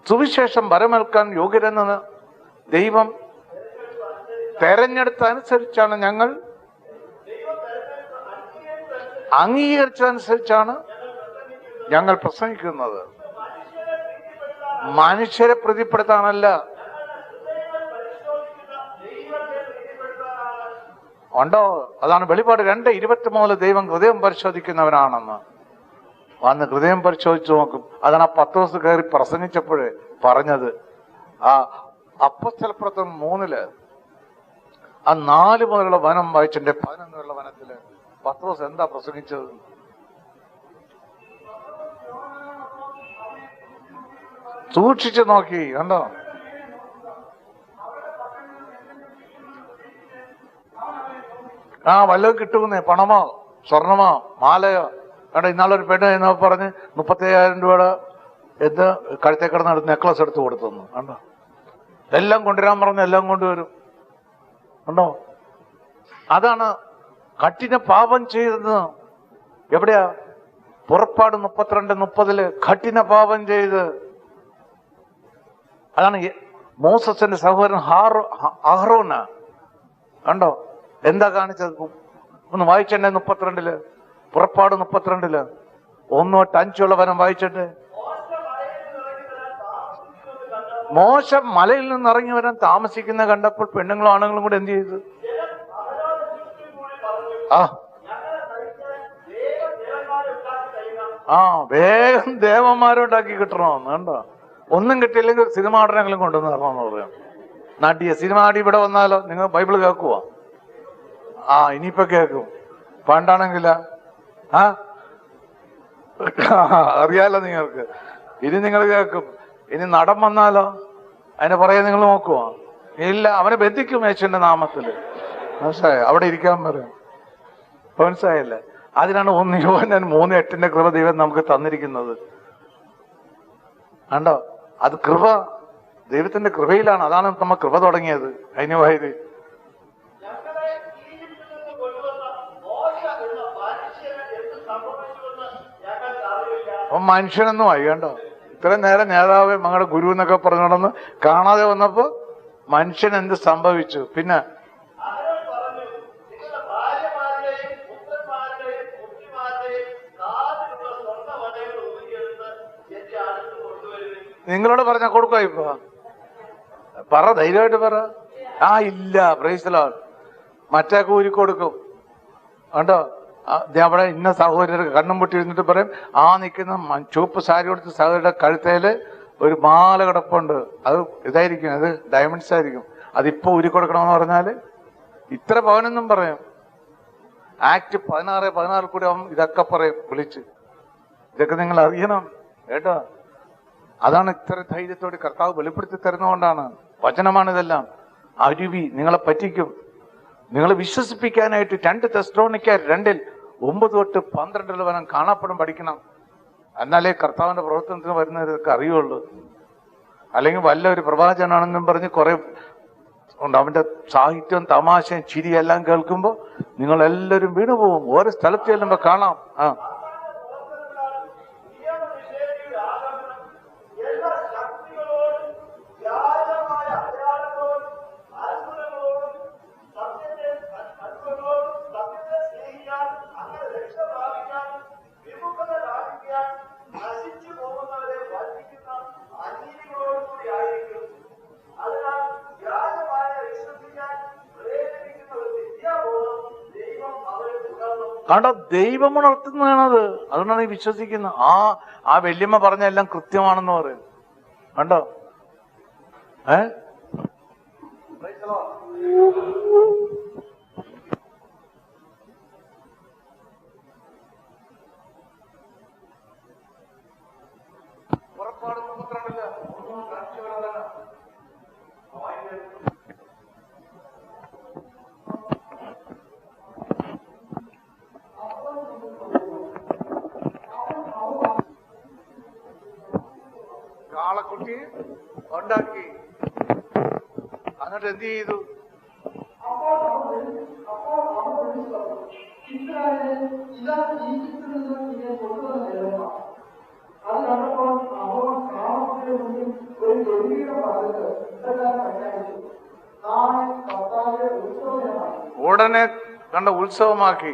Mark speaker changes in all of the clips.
Speaker 1: സുവിശേഷം വരമേൽക്കാൻ യോഗ്യരെന്ന് ദൈവം തെരഞ്ഞെടുത്ത അനുസരിച്ചാണ്, ഞങ്ങൾ അംഗീകരിച്ചതനുസരിച്ചാണ് ഞങ്ങൾ പ്രസംഗിക്കുന്നത്. മനുഷ്യരെ പ്രീതിപ്പെടുത്താനല്ല. ഉണ്ടോ? അതാണ് വെളിപ്പാട് 2:23 ദൈവം ഹൃദയം പരിശോധിക്കുന്നവനാണെന്ന്. വന്ന് ഹൃദയം പരിശോധിച്ചു നോക്കും. അതാണ് ആ പത്രോസ് കയറി പ്രസംഗിച്ചപ്പോഴേ പറഞ്ഞത്. ആ അപ്പോസ്തലപ്രവർത്തനം 3 ആ 4 മുതലുള്ള വനം വായിച്ചിട്ട് 11 വനത്തില് പത്രോസ് എന്താ പ്രസംഗിച്ചത്? സൂക്ഷിച്ചു നോക്കി. കണ്ടോ? വല്ലതും കിട്ടുമെന്നേ, പണമോ സ്വർണമോ മാലയോ. കണ്ടോ, ഇന്നാളൊരു പെണ്ണ് എന്നോ പറഞ്ഞ് 35,000 രൂപയുടെ എന്ത് കഴുത്തേ കിടന്ന് നെക്ലസ് എടുത്ത് കൊടുത്തെന്ന്. കണ്ടോ? എല്ലാം കൊണ്ടുവരാൻ പറഞ്ഞ് എല്ലാം കൊണ്ടുവരും. കണ്ടോ? അതാണ് കഠിന പാപം ചെയ്തത്. എവിടെയാ? പുറപ്പാട് 32:30 കഠിന പാപം ചെയ്ത്. അതാണ് മോസസിന്റെ സഹോദരൻ അഹ്റോന്. കണ്ടോ എന്താ കാണിച്ചത്? ഒന്ന് വായിച്ചേ 32 പുറപ്പാട് 32 1 തൊട്ട് 5 വനം വായിച്ചിട്ട്. മോശ മലയിൽ നിന്ന് ഇറങ്ങി വരാൻ താമസിക്കുന്ന കണ്ടപ്പോൾ പെണ്ണുങ്ങളും ആണുങ്ങളും കൂടെ എന്ത് ചെയ്തു? വേഗം ദേവന്മാരുണ്ടാക്കി കിട്ടണമെന്ന്. കണ്ടോ? ഒന്നും കിട്ടിയില്ലെങ്കിൽ സിനിമ നടനെങ്കിലും കൊണ്ടുവന്ന് തരണമെന്ന് പറയാം. നടിയ സിനിമ നടി ഇവിടെ വന്നാലോ? നിങ്ങൾ ബൈബിള് കേൾക്കുവോ? ഇനിയിപ്പോ കേൾക്കും. പണ്ടാണെങ്കില അറിയാലോ നിങ്ങൾക്ക്. ഇനി നിങ്ങൾ കേൾക്കും. ഇനി നടൻ വന്നാലോ? അതിനെ പറയാ നിങ്ങൾ നോക്കുവോ? ഇല്ല, അവനെ ബന്ധിക്കും യേശുവിന്റെ നാമത്തില്. മനസ്സിലായോ? അവിടെ ഇരിക്കാൻ പറയും. മനസ്സിലായില്ലേ? അതിനാണ് 1 യോഹന്നാൻ 3:8 കൃപ ദൈവം നമുക്ക് തന്നിരിക്കുന്നത്. കണ്ടോ? അത് കൃപ, ദൈവത്തിന്റെ കൃപയിലാണ്. അതാണ് നമ്മ കൃപ തുടങ്ങിയത്. അതിന് വായത് മനുഷ്യനൊന്നും ആയി. കണ്ടോ? ഇത്രയും നേരം നേതാവ് മങ്ങളുടെ ഗുരു എന്നൊക്കെ പറഞ്ഞു നടന്ന് കാണാതെ വന്നപ്പോ മനുഷ്യൻ എന്ത് സംഭവിച്ചു? പിന്നെ നിങ്ങളോട് പറഞ്ഞ കൊടുക്കുക. ഇപ്പൊ പറ, ധൈര്യമായിട്ട് പറ. ഇല്ല, പ്രൈസ് ദി ലോർഡ്. മറ്റേ കൂരി കൊടുക്കും. കണ്ടോ? അവിടെ ഇന്ന സഹോദരർക്ക് കണ്ണും പൊട്ടി ഇരുന്നിട്ട് പറയും, നിൽക്കുന്ന ചുവപ്പ് സാരി കൊടുത്ത സഹോദരിയുടെ കഴുത്തേല് ഒരു മാല കിടപ്പുണ്ട്. അത് ഇതായിരിക്കും, അത് ഡയമണ്ട്സ് ആയിരിക്കും. അതിപ്പോ ഊരി കൊടുക്കണമെന്ന് പറഞ്ഞാല് ഇത്ര പവനെന്നും പറയും. ആക്ട് 16 കൂടി ഇതൊക്കെ പറയും വിളിച്ച്. ഇതൊക്കെ നിങ്ങൾ അറിയണം കേട്ടോ. അതാണ് ഇത്ര ധൈര്യത്തോടെ കർത്താവ് വെളിപ്പെടുത്തി തരുന്നതുകൊണ്ടാണ്. വചനമാണിതെല്ലാം. അരുവി നിങ്ങളെ പറ്റിക്കും. നിങ്ങളെ വിശ്വസിപ്പിക്കാനായിട്ട് 2 തെസ്സലോനിക്കർ 2:9 തൊട്ട് 12 വരെ കാണപ്പെடும் പഠിക്കണം. എന്നാലേ കർത്താവിന്റെ പ്രവർത്തനത്തിന് വരുന്നതൊക്കെ അറിയുള്ളൂ. അല്ലെങ്കിൽ വല്ല ഒരു പ്രവാചകനാണെന്നും പറഞ്ഞ് കുറെ ഉണ്ട്. അവന്റെ സാഹിത്യവും തമാശയും ചിരിയെല്ലാം കേൾക്കുമ്പോൾ നിങ്ങളെല്ലാവരും വീണുപോകും. ഓരോ സ്ഥലത്ത് ചെല്ലുമ്പോ കാണാം. കണ്ടോ? ദൈവം ഉണർത്തുന്നതാണത്. അതുകൊണ്ടാണ് ഈ വിശ്വസിക്കുന്നത്. ആ വല്യമ്മ പറഞ്ഞ എല്ലാം കൃത്യമാണെന്ന് പറയും. കണ്ടോ? കാളക്കുട്ടി ഉണ്ടാക്കി. എന്നിട്ട് എന്ത് ചെയ്തു?
Speaker 2: അത് കണ്ടപ്പോൾ
Speaker 1: ഉടനെ കണ്ട ഉത്സവമാക്കി.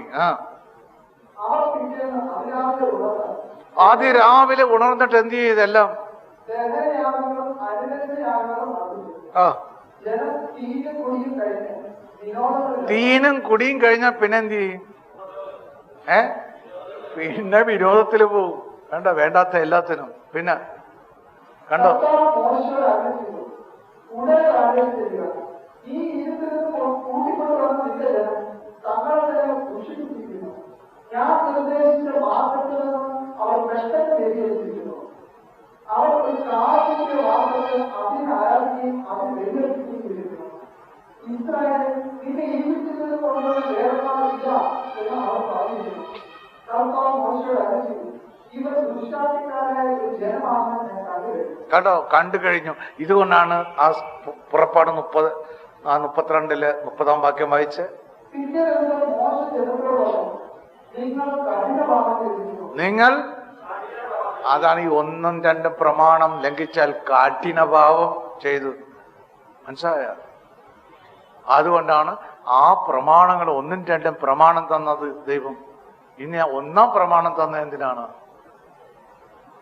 Speaker 1: ആദ്യം രാവിലെ ഉണർന്നിട്ട് എന്ത് ചെയ്തെല്ലാം തീനും കുടിയും കഴിഞ്ഞാൽ പിന്നെ എന്ത് ചെയ്യും? പിന്നെ വിരോധത്തിൽ പോവും. വേണ്ടാത്ത എല്ലാത്തിനും. പിന്നെ കണ്ടോ,
Speaker 2: ഞാൻ നിർദ്ദേശിച്ച മാർഗത്തിൽ നിന്നും അവർ ഭ്രഷ്ടത വ്യതിചലിച്ചിരിക്കുന്നു. അവർ ഒരു കാലത്തിന്റെ വാർത്തകൾ അതിനാരാധിക്കുകയും അതിന് വെല്ലുവിളിക്കുകയും ചെയ്തിരിക്കുന്നു. ഇസ്രായേൽ നിന്നെ ഈജിപ്തിൽ നിന്ന് കൊണ്ടുവന്ന വേറൊരാളില്ല എന്ന് അവർ പറഞ്ഞിരുന്നു. കർത്താവ് മോശയോട് അറിയിച്ചു, ഇവർ ദുഷ്ടാധികാരായ ഒരു ജനമാണെന്ന് ഞാൻ
Speaker 1: കണ്ടു കഴിഞ്ഞു. ഇതുകൊണ്ടാണ് ആ പുറപ്പാട് 32 30 വാക്യം വായിച്ച്, നിങ്ങൾ അതാണ് ഈ 1 2 പ്രമാണം ലംഘിച്ചാൽ കാഠിനഭാവം ചെയ്തു. മനസ്സിലായ? അതുകൊണ്ടാണ് ആ പ്രമാണങ്ങൾ 1 2 പ്രമാണം തന്നത് ദൈവം. ഇനി 1 പ്രമാണം തന്ന എന്തിനാണ്?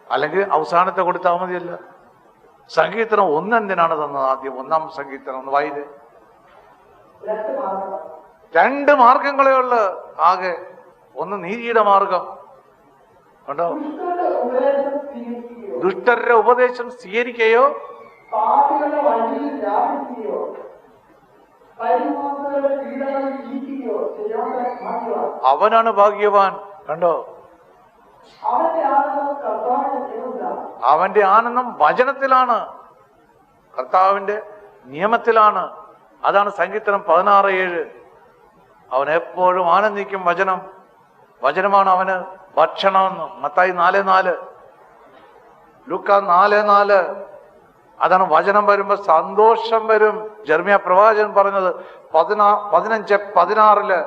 Speaker 1: അല്ലെങ്കിൽ അവസാനത്തെ കൊടുത്താൽ മതിയല്ല. സങ്കീർത്തനം 1 എന്തിനാണ് തന്നത്? ആദ്യം 1-ാം സങ്കീർത്തനം ഒന്ന് വായില്. 2 മാർഗങ്ങളേ ഉള്ളു ആകെ. ഒന്ന് നീതിയുടെ മാർഗം. കണ്ടോ, ദുഷ്ടരുടെ ഉപദേശം സ്വീകരിക്കുകയോ അവനാണ് ഭാഗ്യവാൻ. കണ്ടോ, അവന്റെ ആനന്ദം വചനത്തിലാണ്, കർത്താവിന്റെ നിയമത്തിലാണ്. അതാണ് സങ്കീർത്തനം 16:7. അവൻ എപ്പോഴും ആനന്ദിക്കും. വചനമാണ് അവന് ഭക്ഷണമെന്ന്. മത്തായി 4:4, ലൂക്കാ 4:4. അതാണ് വചനം വരുമ്പോ സന്തോഷം വരും. ജെറമ്യാ പ്രവാചകൻ പറഞ്ഞത് 15:16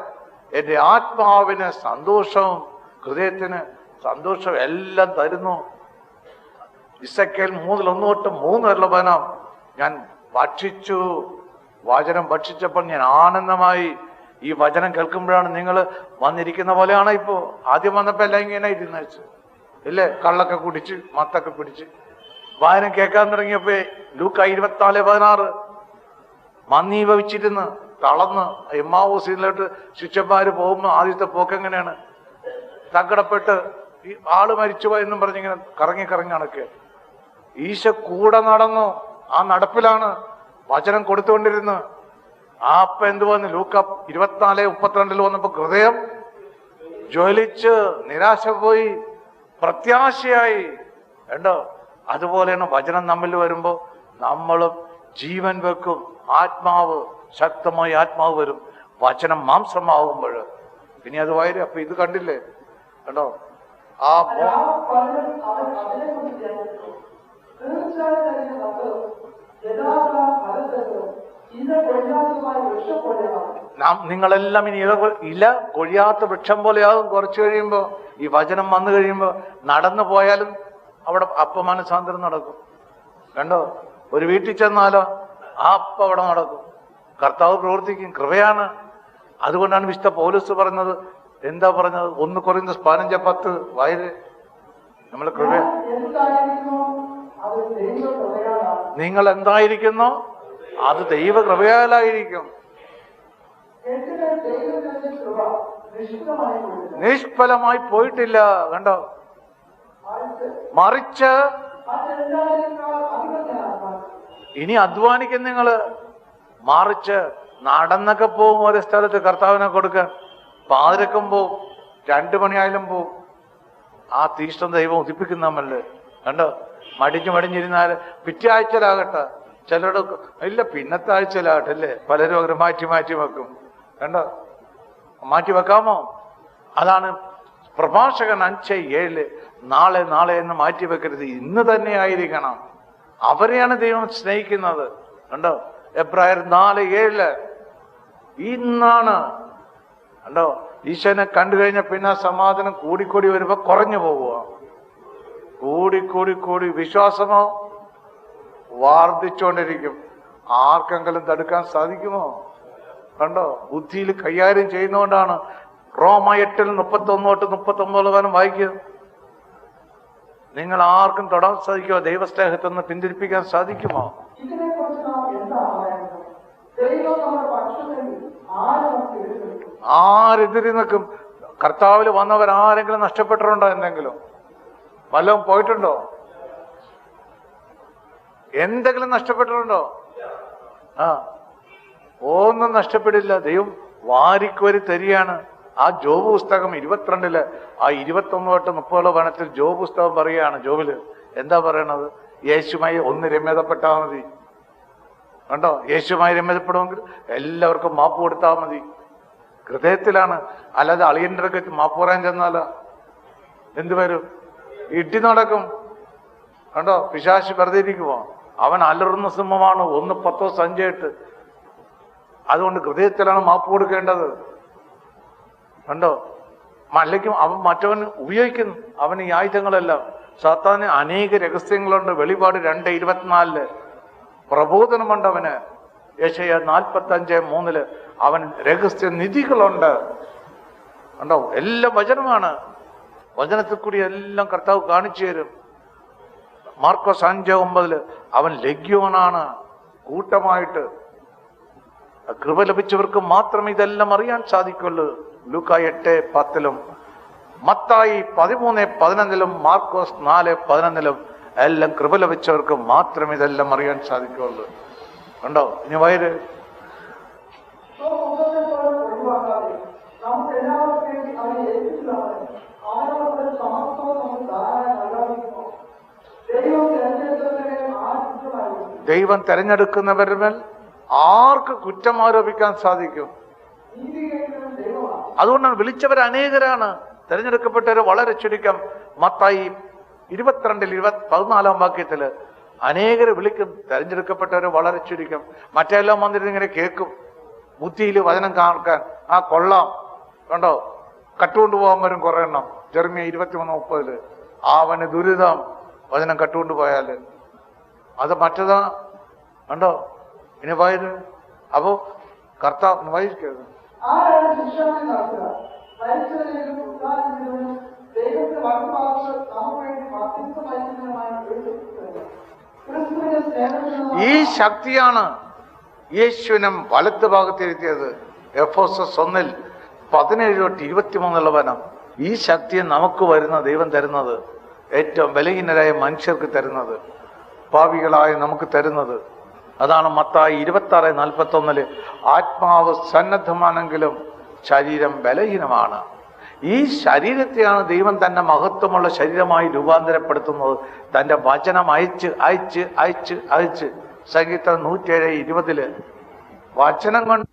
Speaker 1: എന്റെ ആത്മാവിന് സന്തോഷവും ഹൃദയത്തിന് സന്തോഷം എല്ലാം തരുന്നു. ഇസക്കേൽ 3:1 തൊട്ട് 3 വരെയുള്ള വചനം ഞാൻ ഭക്ഷിച്ചു. വചനം ഭക്ഷിച്ചപ്പോൾ ഞാൻ ആനന്ദമായി. ഈ വചനം കേൾക്കുമ്പോഴാണ് നിങ്ങൾ വന്നിരിക്കുന്ന പോലെയാണ് ഇപ്പോ. ആദ്യം വന്നപ്പോ എല്ലാം ഇങ്ങനെ ഇരുന്നേച്ച് ഇല്ലേ, കള്ളൊക്കെ കുടിച്ച് മത്തൊക്കെ പിടിച്ച്. വായനം കേൾക്കാൻ തുടങ്ങിയപ്പോ ലൂക്കാ 24:16 മന്ദീ ഭവിച്ചിരുന്ന് തളർന്ന് എമ്മാവൂസിലോട്ട് ശിഷ്യന്മാര് പോകുമ്പോ ആദ്യത്തെ പോക്ക് എങ്ങനെയാണ്? സങ്കടപ്പെട്ട് ഈ ആള് മരിച്ചുപോയെന്നും പറഞ്ഞിങ്ങനെ കറങ്ങി നടക്കുക. ഈശ കൂടെ നടന്നു. ആ നടപ്പിലാണ് വചനം കൊടുത്തുകൊണ്ടിരുന്നു. ആ അപ്പ എന്ത് വന്നു? ലൂക്ക 24:32 വന്നപ്പോ ഹൃദയം ജ്വലിച്ച് നിരാശ പോയി, പ്രത്യാശയായി. കണ്ടോ, അതുപോലെയാണ് വചനം നമ്മിൽ വരുമ്പോ നമ്മളും ജീവൻ വെക്കും. ആത്മാവ് ശക്തമായി ആത്മാവ് വരും. വചനം മാംസമാകുമ്പോൾ ഇനി അത് വയറ്. അപ്പൊ ഇത് കണ്ടില്ലേ? കണ്ടോ, ആ നിങ്ങളെല്ലാം ഇനി ഇല കൊഴിയാത്ത വൃക്ഷം പോലെയാകും. കുറച്ചു കഴിയുമ്പോ ഈ വചനം വന്നു കഴിയുമ്പോ നടന്നു പോയാലും അവിടെ അപ്പമാനസാന്തരം നടക്കും. കണ്ടോ, ഒരു വീട്ടിൽ ചെന്നാലോ ആ അപ്പ അവിടെ നടക്കും. കർത്താവ് പ്രവർത്തിക്കും. കൃപയാണ്. അതുകൊണ്ടാണ് വിശുദ്ധ പൗലോസ് പറഞ്ഞത്. എന്താ പറഞ്ഞത്? 1 കൊരിന്ത്യർ 15:10 വയറ്. നമ്മള് കൃപ, നിങ്ങൾ എന്തായിരിക്കുന്നോ അത് ദൈവ കൃപയാലായിരിക്കും. നിഷ്ഫലമായി പോയിട്ടില്ല. കണ്ടോ, മറിച്ച് ഇനി അധ്വാനിക്കും നിങ്ങള്. മറിച്ച് നടന്നൊക്കെ പോവും ഓരോ സ്ഥലത്ത് കർത്താവിനെ കൊടുക്കാൻ. പാതിരക്കും പോവും, 2 മണിയായാലും പോവും. ആ തീഷ്ണം ദൈവം ഉദിപ്പിക്കുന്ന നമ്മല്ലേ. കണ്ടോ, മടിഞ്ഞിരുന്നാല് പിറ്റേ ആഴ്ചയിലാകട്ടെ. ചിലരുടെ ഇല്ല പിന്നത്തെ ആഴ്ചയിലാകട്ടെ അല്ലേ. പലരും അവർ മാറ്റി വെക്കും. കണ്ടോ, മാറ്റി വെക്കാമോ? അതാണ് പ്രഭാഷകൻ 5:7 നാളെ എന്ന് മാറ്റി വെക്കരുത്, ഇന്ന് തന്നെ ആയിരിക്കണം. അവരെയാണ് ദൈവം സ്നേഹിക്കുന്നത്. കണ്ടോ, എബ്രായർ 4:7 ഇന്നാണ്. കണ്ടോ, ഈശോനെ കണ്ടു കഴിഞ്ഞ പിന്നെ സമാധാനം കൂടിക്കൂടി വരുമ്പോ കുറഞ്ഞു പോവുക. കൂടി വിശ്വാസമോ വർദ്ധിച്ചുകൊണ്ടിരിക്കും. ആർക്കെങ്കിലും തടുക്കാൻ സാധിക്കുമോ? കണ്ടോ? ബുദ്ധിയിൽ കൈകാര്യം ചെയ്യുന്നതുകൊണ്ടാണ്. റോമ 8:31-39 വായിക്കുക. നിങ്ങൾ ആർക്കും തൊടാൻ സാധിക്കുമോ? ദൈവസ്നേഹത്തിൽ നിന്ന് പിന്തിരിപ്പിക്കാൻ സാധിക്കുമോ?
Speaker 2: ഇതിനെക്കുറിച്ച് നാം എന്താ പറയുന്നത്? ദൈവം നമ്മുടെ പക്ഷത്തെങ്കിൽ ആര് നമുക്ക് എതിർക്കും?
Speaker 1: ആരെതിരി നിൽക്കും? കർത്താവിൽ വന്നവരാരെങ്കിലും നഷ്ടപ്പെട്ടിട്ടുണ്ടോ? എന്തെങ്കിലും വല്ലതും പോയിട്ടുണ്ടോ? എന്തെങ്കിലും നഷ്ടപ്പെട്ടിട്ടുണ്ടോ? ഒന്നും നഷ്ടപ്പെടില്ല. ദൈവം വാരിക്കോരി തരികയാണ്. ആ ജോബ് പുസ്തകം 22 ആ 21-30 വനത്തിൽ ജോബ് പുസ്തകം പറയുകയാണ്. ജോബില് എന്താ പറയണത്? യേശുമായി ഒന്ന് രമ്യതപ്പെട്ടാൽ മതി. കണ്ടോ? യേശുമായി രമ്യതപ്പെടുമെങ്കിൽ എല്ലാവർക്കും മാപ്പ് കൊടുത്താൽ മതി. ഹൃദയത്തിലാണ്. അല്ലാതെ അളിയൻ്റെ അടുക്ക മാപ്പ് പറയാൻ ചെന്നാല എന്ത് വരും? ഇട്ടി നടക്കും. കണ്ടോ? പിശാച് വെറുതെ ഇരിക്കുമോ? അവൻ അലറുന്ന സിംഹമാണ്. 1:10-5 അതുകൊണ്ട് ഹൃദയത്തിലാണ് മാപ്പ് കൊടുക്കേണ്ടത്. കണ്ടോ? അല്ലെങ്കിൽ അവൻ മറ്റവൻ ഉപയോഗിക്കുന്നു അവന് ഈ ആയുധങ്ങളെല്ലാം. സാത്താന് അനേക രഹസ്യങ്ങളുണ്ട്. വെളിപാട് 2:24 പ്രബോധനമുണ്ട് അവന്. യെശയ്യാ 45:3 അവൻ രഹസ്യ നിധികളുണ്ട്. കണ്ടോ? എല്ലാം വചനമാണ്. വചനത്തിൽ കൂടി എല്ലാം കർത്താവ് കാണിച്ചു തരും. മാർക്കോസ് 5:9 അവൻ ലഗ്യോനാണ്. കൂട്ടമായിട്ട് കൃപ ലഭിച്ചവർക്ക് മാത്രമേ ഇതെല്ലാം അറിയാൻ സാധിക്കുള്ളൂ. ലൂക്കാ 8:10 മത്തായി 13:11 മാർക്കോസ് 4:11 എല്ലാം കൃപ ലഭിച്ചവർക്ക് മാത്രമേ ഇതെല്ലാം അറിയാൻ സാധിക്കുള്ളൂ. കണ്ടോ? ഇനി വയറ്
Speaker 2: ഒഴിവാക്കാതെ നമുക്ക് എല്ലാവർക്കും വേണ്ടി അവനെ ഏൽപ്പിച്ചതാണ്. അവനോട് സമസ്തവും നമുക്ക് ധാരാളം നൽകാതിരിക്കുമോ? ദൈവം തെരഞ്ഞെടുത്തവരെ ആര് കുറ്റമായിരിക്കും?
Speaker 1: ദൈവം തെരഞ്ഞെടുക്കുന്നവരിൽ ആർക്ക് കുറ്റം ആരോപിക്കാൻ സാധിക്കും?
Speaker 2: നീതി കേൾക്കുന്നത് ദൈവമാണ്.
Speaker 1: അതുകൊണ്ടാണ് വിളിച്ചവർ അനേകരാണ്, തെരഞ്ഞെടുക്കപ്പെട്ടവർ വളരെ ചുരുക്കം. മത്തായി 22:14 വാക്യത്തില് അനേകരെ വിളിക്കും, തെരഞ്ഞെടുക്കപ്പെട്ടവർ വളരെ ചുരുക്കം. മറ്റെല്ലാം വന്നിരുന്ന് ഇങ്ങനെ കേൾക്കും, ബുദ്ധിയിൽ വചനം കാണിക്കാൻ. ആ കൊള്ളാം, കണ്ടോ? കട്ടുകൊണ്ടുപോകാൻ വരും കുറെ എണ്ണം. ജെറമ്യ 23:30 അവന് ദുരിതം വചനം കട്ടുകൊണ്ടുപോയാല്. അത് മറ്റതാ. കണ്ടോ? ഇനി വായത്. അപ്പോ കർത്താവ് വായിക്കരുത്.
Speaker 2: ആരാണ് ശിക്ഷാവിധി നടത്തുക? മരിച്ചവരെയും ഉദ്ധാരിക്കുന്നവരും ദൈവത്തിന്റെ വലതുഭാഗത്ത് നമുക്ക് വേണ്ടി മധ്യസ്ഥ വഹിക്കുന്നതുമായ ക്രിസ്തുവിന്റെ സ്നേഹത്തിൽ
Speaker 1: ഈ ശക്തിയാണ് യേശുവിനും വലത്ത് ഭാഗത്തിരുത്തിയത്. എഫെസോസ് 1:17-23 വനം. ഈ ശക്തിയെ നമുക്ക് വരുന്ന ദൈവം തരുന്നത്, ഏറ്റവും ബലഹീനരായ മനുഷ്യർക്ക് തരുന്നത്, പാപികളായ നമുക്ക് തരുന്നത്. അതാണ് മത്തായി 26:41 ആത്മാവ് സന്നദ്ധമാണെങ്കിലും ശരീരം ബലഹീനമാണ്. ഈ ശരീരത്തെയാണ് ദൈവം തന്റെ മഹത്വമുള്ള ശരീരമായി രൂപാന്തരപ്പെടുത്തുന്നത്. തന്റെ വചനം അയച്ച് അയച്ച് അയച്ച് അയച്ച്. സംഗീതം 107:20 വചനം കൊണ്ട്